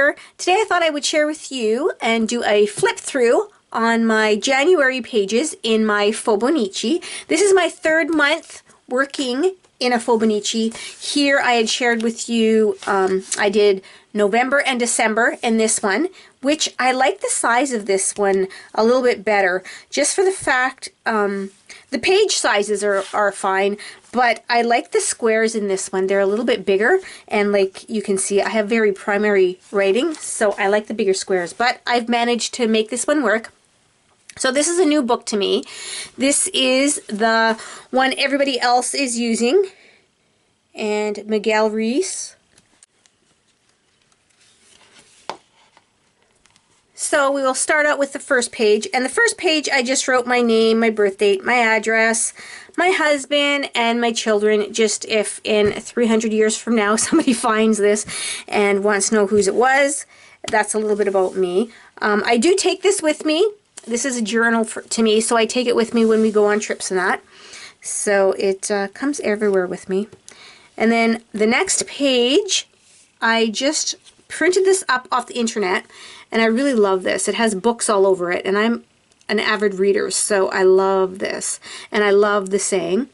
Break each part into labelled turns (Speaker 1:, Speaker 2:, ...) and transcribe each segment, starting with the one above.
Speaker 1: Chapter. Today I thought I would share with you and do a flip through on my January pages in my Faux-bonichi. This is my third month working in a Faux-bonichi. Here I had shared with you, I did November and December in this one, which I like the size of this one a little bit better, just for the fact the page sizes are fine, but I like the squares in this one. They're a little bit bigger, and like you can see, I have very primary writing, so I like the bigger squares, but I've managed to make this one work. So this is a new book to me. This is the one everybody else is using, and Miguel Reese. So we will start out with the first page, and the first page I just wrote my name, my birth date, my address, my husband, and my children, just if in 300 years from now somebody finds this and wants to know whose it was. That's a little bit about me. I do take this with me. This is a journal to me, so I take it with me when we go on trips and that. So it comes everywhere with me. And then the next page, I just printed this up off the internet, and I really love this. It has books all over it, and I'm an avid reader, so I love this. And I love the saying.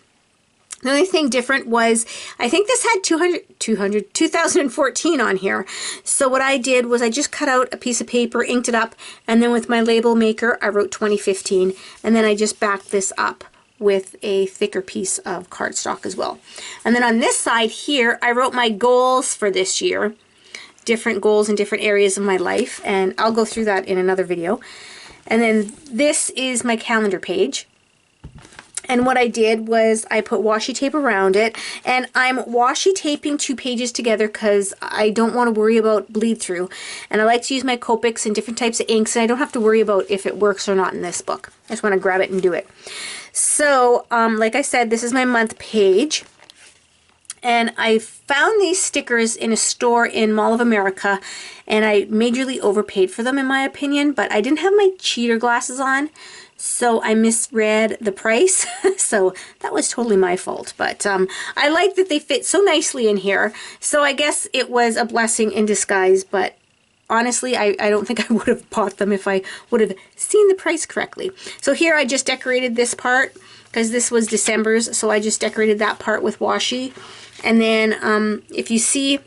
Speaker 1: The only thing different was, I think this had 2014 on here. So what I did was I just cut out a piece of paper, inked it up, and then with my label maker, I wrote 2015. And then I just backed this up with a thicker piece of cardstock as well. And then on this side here, I wrote my goals for this year. Different goals in different areas of my life, and I'll go through that in another video. And then this is my calendar page, and what I did was I put washi tape around it, and I'm washi taping two pages together because I don't want to worry about bleed through, and I like to use my Copics and different types of inks, and I don't have to worry about if it works or not in this book. I just want to grab it and do it. So like I said, this is my month page. And I found these stickers in a store in Mall of America, and I majorly overpaid for them in my opinion, but I didn't have my cheater glasses on, so I misread the price. So that was totally my fault, but I like that they fit so nicely in here, so I guess it was a blessing in disguise, but honestly, I don't think I would have bought them if I would have seen the price correctly. So here I just decorated this part, because this was December's, so I just decorated that part with washi. And then if you see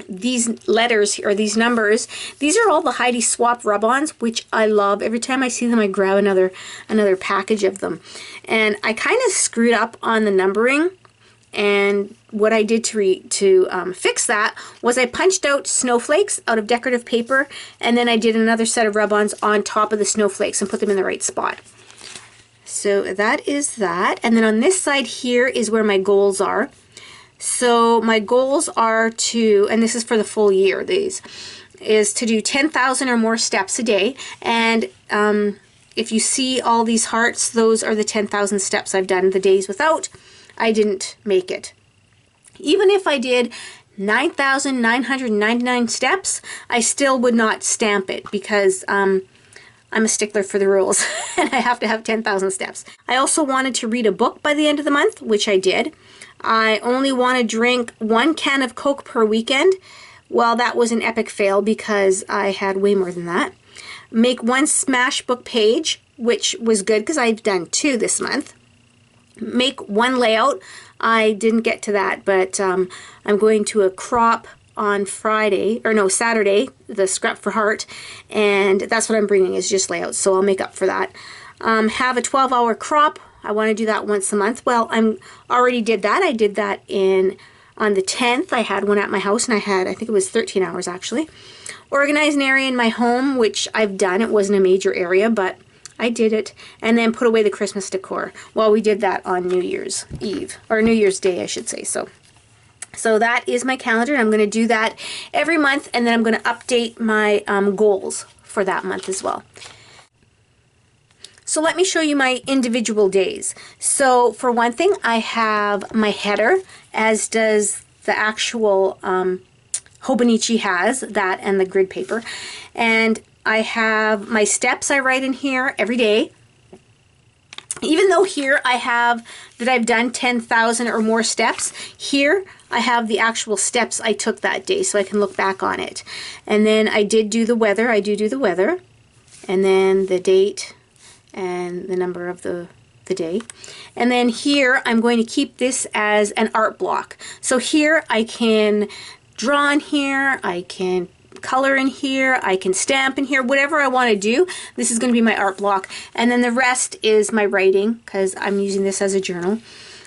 Speaker 1: these letters or these numbers, these are all the Heidi Swap rub-ons, which I love. Every time I see them, I grab another package of them. And I kind of screwed up on the numbering, and what I did to fix that was I punched out snowflakes out of decorative paper, and then I did another set of rub-ons on top of the snowflakes and put them in the right spot. So that is that. And then on this side here is where my goals are. So my goals are to, and this is for the full year, these, is to do 10,000 or more steps a day. And if you see all these hearts, those are the 10,000 steps I've done. The days without, I didn't make it. Even if I did 9,999 steps, I still would not stamp it because I'm a stickler for the rules and I have to have 10,000 steps. I also wanted to read a book by the end of the month, which I did. I only want to drink 1 can of Coke per weekend. Well, that was an epic fail because I had way more than that. Make 1 smash book page, which was good because I've done 2 this month. Make 1 layout. I didn't get to that, but I'm going to a crop on Saturday, the Scrap for Heart, and that's what I'm bringing is just layouts, so I'll make up for that. Have a 12-hour crop. I want to do that once a month. Well, I already did that. I did that on the 10th. I had one at my house, and I think it was 13 hours actually. Organize an area in my home, which I've done. It wasn't a major area, but I did it. And then put away the Christmas decor. Well, we did that on New Year's Eve, or New Year's Day, I should say. So that is my calendar, and I'm going to do that every month, and then I'm going to update my goals for that month as well. So let me show you my individual days. So for one thing, I have my header, as does the actual Faux-bonichi has, that and the grid paper. And I have my steps I write in here every day. Even though here I have that I've done 10,000 or more steps, here I have the actual steps I took that day so I can look back on it. And then I did do the weather. I do the weather. And then the date and the number of the day. And then here I'm going to keep this as an art block. So here I can draw in here, I can color in here, I can stamp in here, whatever I want to do. This is going to be my art block. And then the rest is my writing because I'm using this as a journal.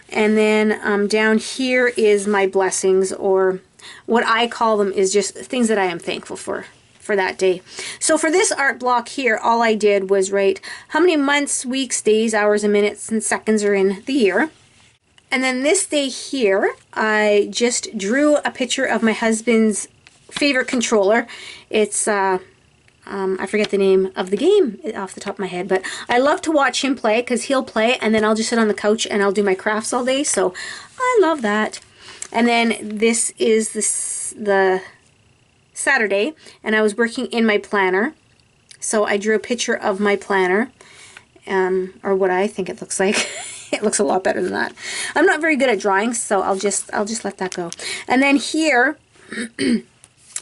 Speaker 1: And then down here is my blessings, or what I call them is just things that I am thankful for that day. So for this art block here, all I did was write how many months, weeks, days, hours, and minutes, and seconds are in the year. And then this day here, I just drew a picture of my husband's favorite controller. It's, I forget the name of the game off the top of my head, but I love to watch him play because he'll play and then I'll just sit on the couch and I'll do my crafts all day. So I love that. And then this is the Saturday, and I was working in my planner, so I drew a picture of my planner, or what I think it looks like. It looks a lot better than that. I'm not very good at drawing, so I'll just let that go. And then here,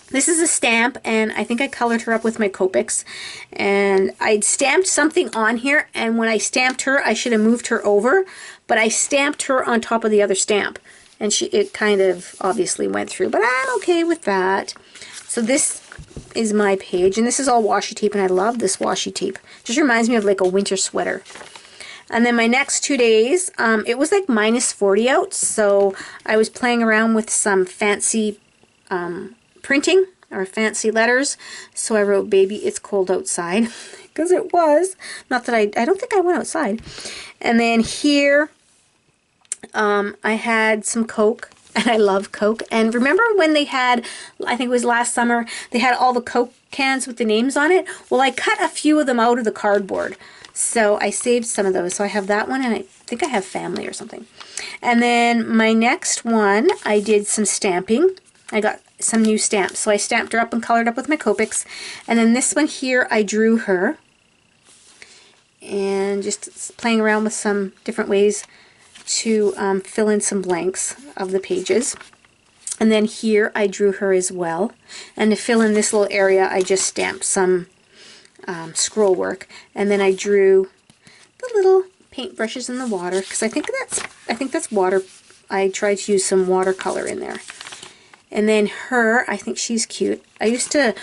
Speaker 1: this is a stamp, and I think I colored her up with my Copics, and I stamped something on here, and when I stamped her, I should have moved her over, but I stamped her on top of the other stamp, and it kind of obviously went through, but I'm okay with that. So this is my page, and this is all washi tape, and I love this washi tape. Just reminds me of like a winter sweater. And then my next 2 days, it was like -40 out, so I was playing around with some fancy printing or fancy letters. So I wrote, "Baby, it's cold outside," because it was. Not that I don't think I went outside. And then here, I had some Coke. And I love Coke. And remember when they had, I think it was last summer, they had all the Coke cans with the names on it? Well, I cut a few of them out of the cardboard. So I saved some of those. So I have that one, and I think I have family or something. And then my next one, I did some stamping. I got some new stamps. So I stamped her up and colored up with my Copics. And then this one here, I drew her. And just playing around with some different ways to fill in some blanks of the pages. And then here I drew her as well, and to fill in this little area I just stamped some scroll work, and then I drew the little paint brushes in the water because I think that's water. I tried to use some watercolor in there. And then her, I think she's cute. I used to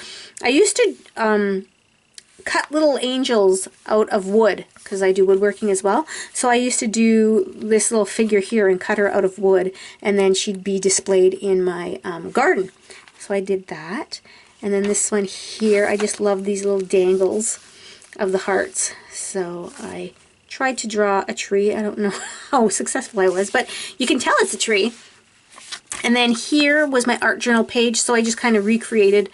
Speaker 1: cut little angels out of wood because I do woodworking as well. So I used to do this little figure here and cut her out of wood, and then she'd be displayed in my garden. So I did that. And then this one here, I just love these little dangles of the hearts. So I tried to draw a tree. I don't know how successful I was, but you can tell it's a tree. And then here was my art journal page, so I just kind of recreated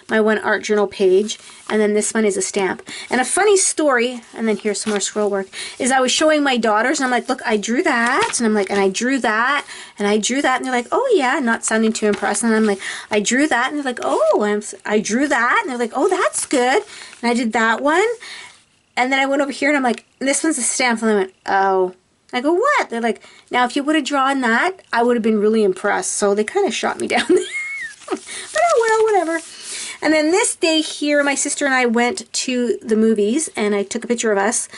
Speaker 1: my one art journal page, and then this one is a stamp. And a funny story, and then here's some more scroll work, is I was showing my daughters, and I'm like, "Look, I drew that," and I'm like, "And I drew that, and I drew that," and they're like, "Oh yeah," not sounding too impressed, and I'm like, "I drew that," and they're like, "Oh," I drew that, and they're like, "Oh, that's good," and I did that one, and then I went over here, and I'm like, "This one's a stamp," and they went, "Oh." I go, "What?" They're like, "Now, if you would have drawn that, I would have been really impressed." So they kind of shot me down there. But oh well, whatever. And then this day here, my sister and I went to the movies, and I took a picture of us.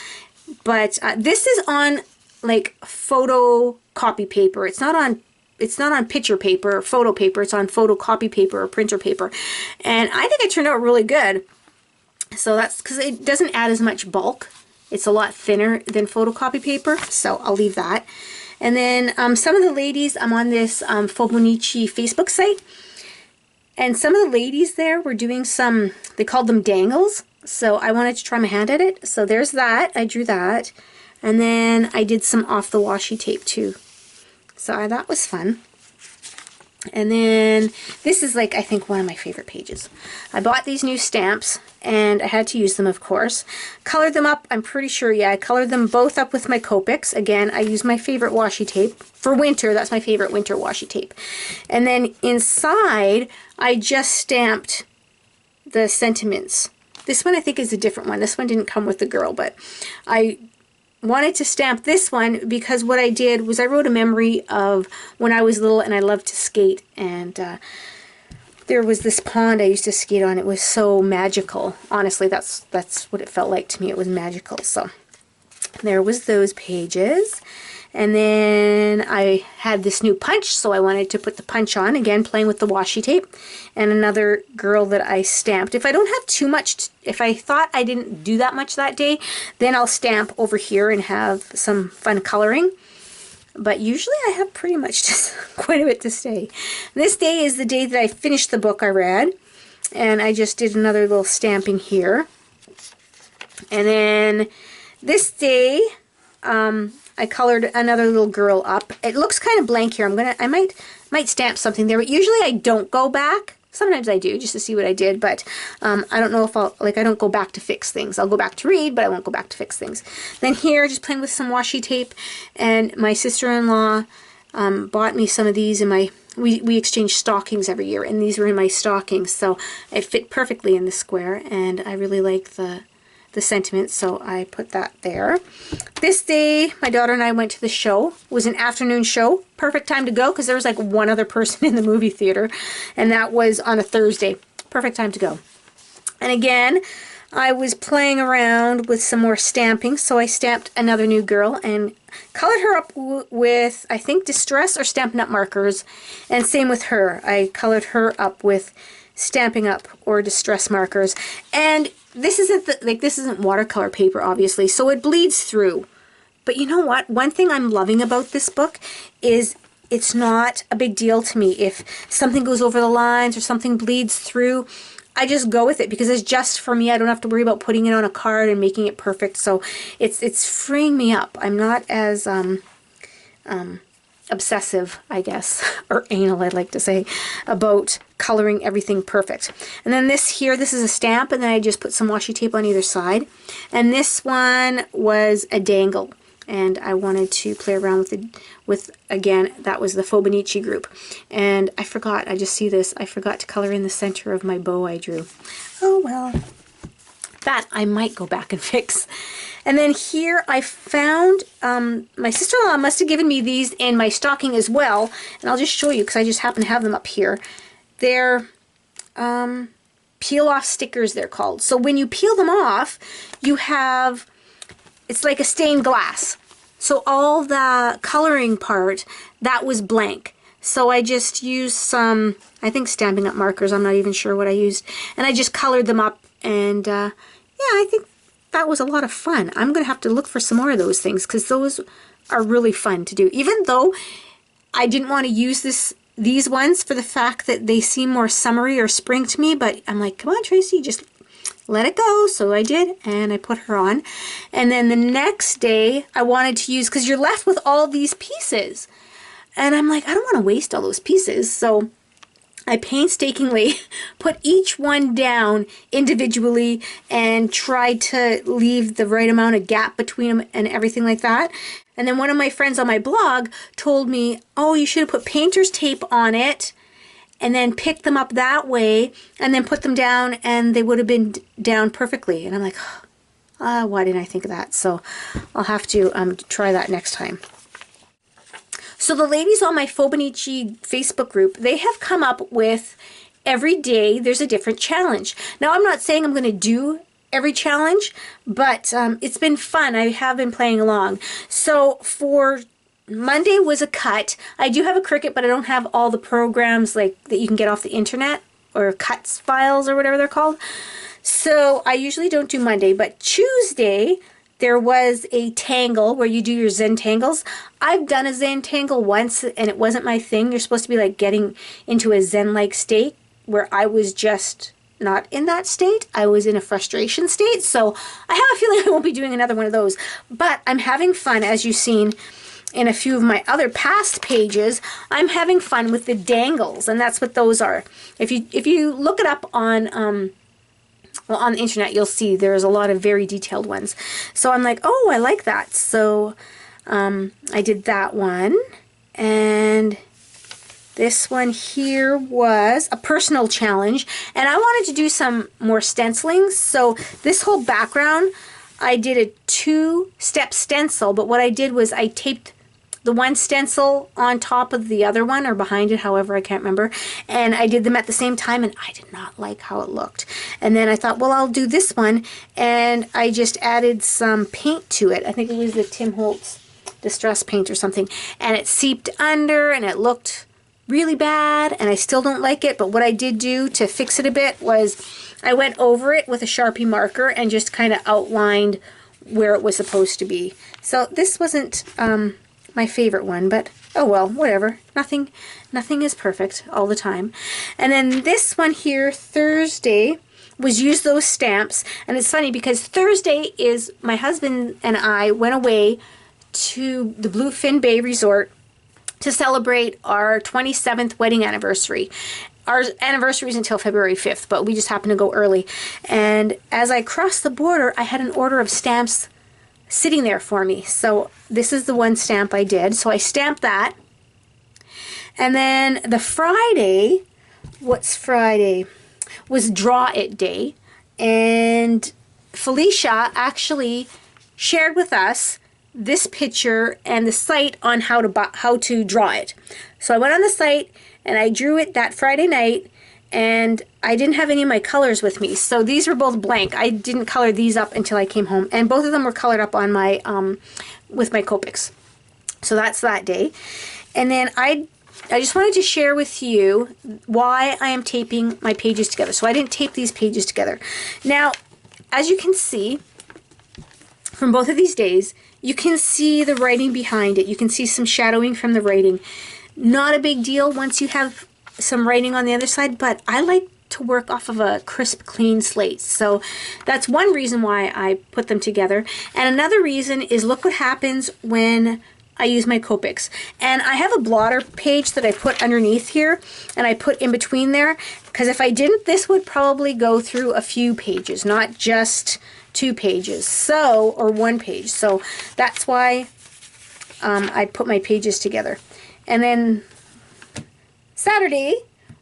Speaker 1: But this is on like photo copy paper. It's not on picture paper or photo paper. It's on photocopy paper or printer paper. And I think it turned out really good. So that's because it doesn't add as much bulk. It's a lot thinner than photocopy paper, so I'll leave that. And then some of the ladies, I'm on this Faux-bonichi Facebook site, and some of the ladies there were doing some, they called them dangles, so I wanted to try my hand at it. So there's that, I drew that, and then I did some off the washi tape too. So that was fun. And then this is like, I think, one of my favorite pages. I bought these new stamps, and I had to use them, of course. Colored them up, I'm pretty sure, yeah, I colored them both up with my Copics. Again, I use my favorite washi tape. For winter, that's my favorite winter washi tape. And then inside, I just stamped the sentiments. This one I think is a different one. This one didn't come with the girl, but I wanted to stamp this one because what I did was I wrote a memory of when I was little and I loved to skate, and there was this pond I used to skate on. It was so magical. Honestly, that's what it felt like to me. It was magical. So there was those pages. And then I had this new punch, so I wanted to put the punch on, again playing with the washi tape, and another girl that I stamped. If I don't have too much, if I thought I didn't do that much that day, then I'll stamp over here and have some fun coloring. But usually I have pretty much just quite a bit to say. This day is the day that I finished the book I read, and I just did another little stamping here. And then this day, I colored another little girl up. It looks kind of blank here. I might stamp something there, but usually I don't go back. Sometimes I do, just to see what I did, but I don't know if I don't go back to fix things. I'll go back to read, but I won't go back to fix things. Then here, just playing with some washi tape, and my sister-in-law bought me some of these, and we exchange stockings every year, and these were in my stockings, so it fit perfectly in the square, and I really like the sentiment, so I put that there. This day, my daughter and I went to the show. It was an afternoon show. Perfect time to go because there was like one other person in the movie theater, and that was on a Thursday. Perfect time to go. And again, I was playing around with some more stamping, so I stamped another new girl and colored her up with, I think, Distress or Stampin' Up! Markers, and same with her. I colored her up with Stampin' Up! Or Distress markers, and this isn't watercolor paper, obviously, so it bleeds through. But you know what? One thing I'm loving about this book is it's not a big deal to me if something goes over the lines or something bleeds through. I just go with it because it's just for me. I don't have to worry about putting it on a card and making it perfect. So it's freeing me up. I'm not as obsessive, I guess, or anal, I'd like to say, about coloring everything perfect. And then this here, this is a stamp, and then I just put some washi tape on either side. And this one was a dangle, and I wanted to play around with it, again, that was the Faux-bonichi group. And I forgot, I just see this, I forgot to color in the center of my bow I drew. Oh well. That I might go back and fix. And then here I found, my sister-in-law must have given me these in my stocking as well, and I'll just show you because I just happen to have them up here. They're peel-off stickers, they're called. So when you peel them off, you have, it's like a stained glass. So all the coloring part, that was blank. So I just used some, I think, Stampin' Up! Markers, I'm not even sure what I used, and I just colored them up, and yeah, I think that was a lot of fun. I'm going to have to look for some more of those things because those are really fun to do. Even though I didn't want to use these ones for the fact that they seem more summery or spring to me, but I'm like, come on, Tracy, just let it go. So I did, and I put her on. And then the next day I wanted to use, because you're left with all these pieces, and I'm like, I don't want to waste all those pieces. So I painstakingly put each one down individually and tried to leave the right amount of gap between them and everything like that. And then one of my friends on my blog told me, oh, you should have put painter's tape on it and then picked them up that way and then put them down and they would have been down perfectly. And I'm like, why didn't I think of that? So I'll have to try that next time. So the ladies on my Faux-bonichi Facebook group, they have come up with every day there's a different challenge. Now I'm not saying I'm going to do every challenge, but it's been fun. I have been playing along. So for Monday was a cut. I do have a Cricut, but I don't have all the programs like that you can get off the internet, or cuts files or whatever they're called. So I usually don't do Monday, but Tuesday there was a tangle where you do your Zentangles. I've done a Zentangle once and it wasn't my thing. You're supposed to be like getting into a Zen-like state, where I was just not in that state. I was in a frustration state. So I have a feeling I won't be doing another one of those. But I'm having fun, as you've seen in a few of my other past pages. I'm having fun with the dangles, and that's what those are. If you look it up on well, on the internet, you'll see there's a lot of very detailed ones. So I'm like, oh, I like that. So I did that one. And this one here was a personal challenge. And I wanted to do some more stenciling. So this whole background, I did a 2-step stencil, but what I did was I taped the one stencil on top of the other one, or behind it, however, I can't remember. And I did them at the same time, and I did not like how it looked. And then I thought, well, I'll do this one, and I just added some paint to it. I think it was the Tim Holtz Distress Paint or something. And it seeped under, and it looked really bad, and I still don't like it. But what I did do to fix it a bit was I went over it with a Sharpie marker and just kind of outlined where it was supposed to be. So this wasn't my favorite one, but oh well, whatever. Nothing is perfect all the time. And then this one here, Thursday, was use those stamps. And it's funny because Thursday is my husband and I went away to the Bluefin Bay Resort to celebrate our 27th wedding anniversary. Our anniversary is until February 5th, but we just happened to go early. And as I crossed the border, I had an order of stamps sitting there for me. So this is the one stamp I did. So I stamped that. And then the Friday, what's Friday? Was Draw It Day. And Felicia actually shared with us this picture and the site on how to draw it. So I went on the site and I drew it that Friday night, and I didn't have any of my colors with me. So these were both blank. I didn't color these up until I came home, and both of them were colored up on my with my Copics. So that's that day. And then I just wanted to share with you why I am taping my pages together. So I didn't tape these pages together. Now, as you can see from both of these days, you can see the writing behind it. You can see some shadowing from the writing. Not a big deal once you have some writing on the other side, but I like to work off of a crisp, clean slate. So that's one reason why I put them together. And another reason is look what happens when I use my Copics. And I have a blotter page that I put underneath here, and I put in between there, because if I didn't, this would probably go through a few pages, not just 2 pages, so, or 1 page. So that's why I put my pages together. And then Saturday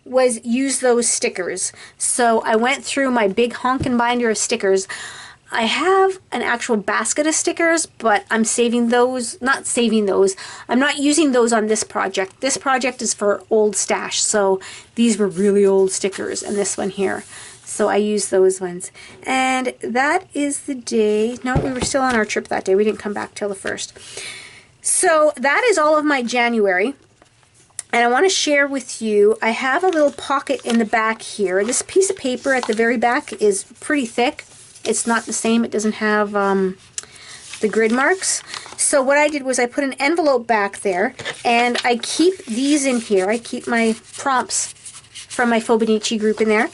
Speaker 1: was use those stickers. So I went through my big honkin' binder of stickers. I have an actual basket of stickers, but I'm saving those, not saving those. I'm not using those on this project. This project is for old stash. So these were really old stickers, and this one here. So I used those ones. And that is the day, no, we were still on our trip that day. We didn't come back till the 1st. So that is all of my January. And I want to share with you, I have a little pocket in the back here. This piece of paper at the very back is pretty thick. It's not the same. It doesn't have the grid marks. So what I did was I put an envelope back there, and I keep these in here. I keep my prompts from my Faux-bonichi group in there.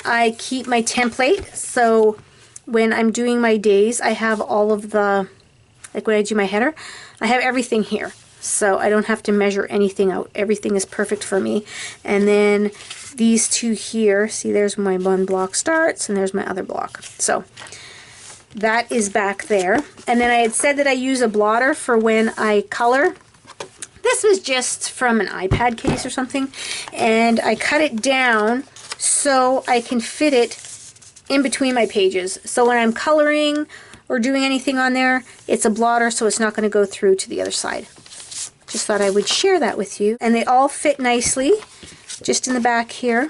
Speaker 1: I keep my template, so when I'm doing my days, I have all of the, like when I do my header, I have everything here. So I don't have to measure anything out. Everything is perfect for me. And then these two here, see there's my one block starts and there's my other block. So that is back there. And then I had said that I use a blotter for when I color. This was just from an iPad case or something. And I cut it down so I can fit it in between my pages. So when I'm coloring or doing anything on there, it's a blotter so it's not going to go through to the other side. Just thought I would share that with you. And they all fit nicely, just in the back here.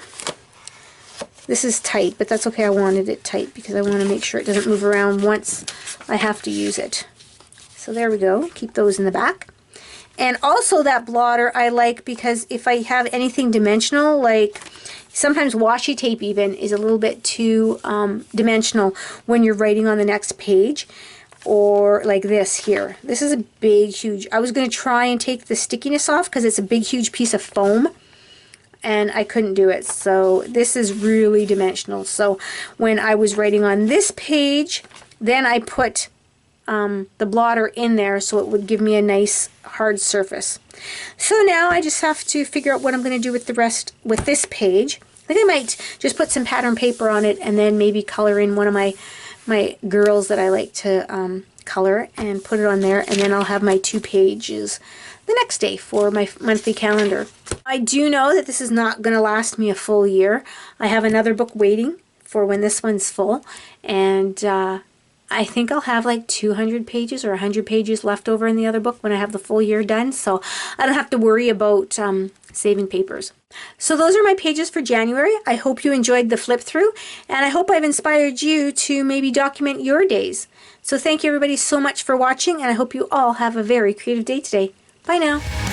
Speaker 1: This is tight, but that's okay. I wanted it tight because I want to make sure it doesn't move around once I have to use it. So there we go. Keep those in the back. And also that blotter I like because if I have anything dimensional, like sometimes washi tape even is a little bit too dimensional when you're writing on the next page. Or like this here. This is a big, huge, I was going to try and take the stickiness off because it's a big, huge piece of foam. And I couldn't do it. So this is really dimensional. So when I was writing on this page, then I put the blotter in there so it would give me a nice hard surface. So now I just have to figure out what I'm going to do with the rest, with this page. I think I might just put some pattern paper on it and then maybe color in one of my girls that I like to color and put it on there, and then I'll have my 2 pages the next day for my monthly calendar. I do know that this is not going to last me a full year. I have another book waiting for when this one's full, and I I think I'll have like 200 pages or 100 pages left over in the other book when I have the full year done, so I don't have to worry about saving papers. So those are my pages for January. I hope you enjoyed the flip through, and I hope I've inspired you to maybe document your days. So thank you everybody so much for watching, and I hope you all have a very creative day today. Bye now.